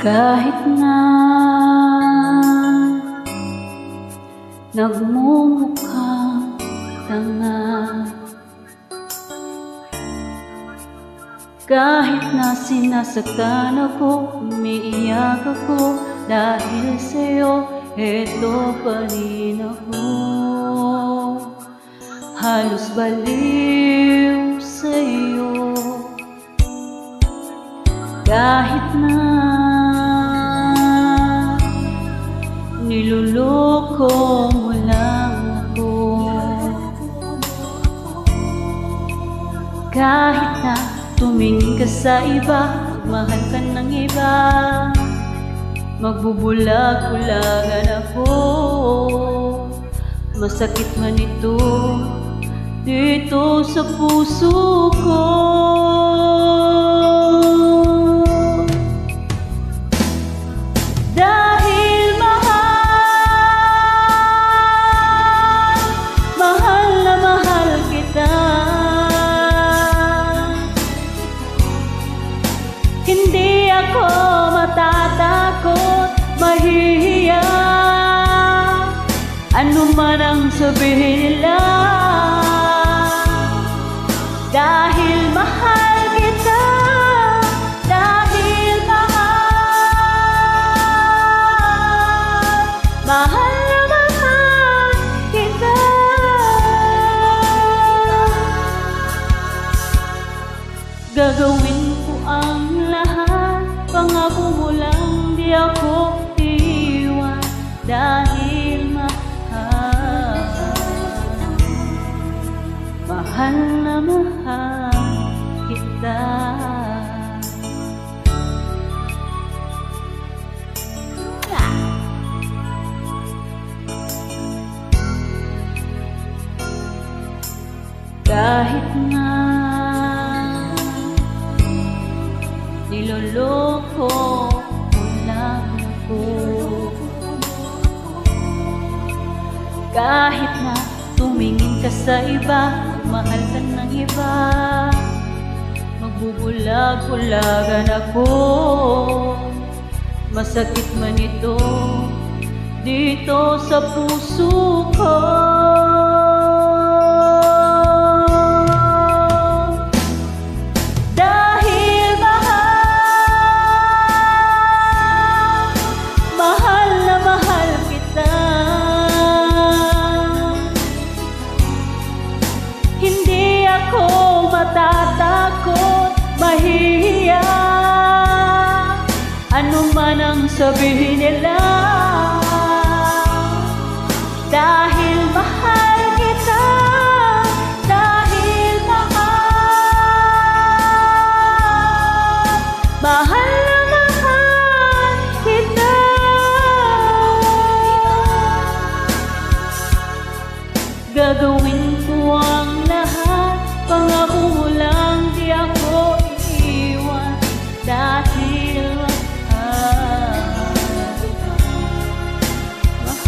Kahit na nagmumukhang tanga, kahit na sinasaktan ako, umiiyak ako, dahil sa'yo, eto pa rin ako. Halos baliw sa'yo, kahit na niluloko mo lang ako, kahit na tumingin ka sa iba, magmahal ka ng iba, magbubulag-bulagan ako. Masakit man ito dito sa puso ko. Dahil mahal na mahal kita, hindi ako matatakot, mahihiya, ano man ang sabihin nila. Dahil mahal kita, dahil mahal na mahal kita. Gagawin ko ang lahat, pangako mo lang di ako iiwan. Dahil mahal na mahal kita. Kahit na niloloko mo lang ako, kahit na tumingin ka sa iba, mahal ka ng iba, magbubulag-bulagan ako. Masakit man ito dito sa puso ko. Dahil mahal na mahal kita, hindi ako matatakot, mahihiya, ano man ang sabihin nila. Dahil mahal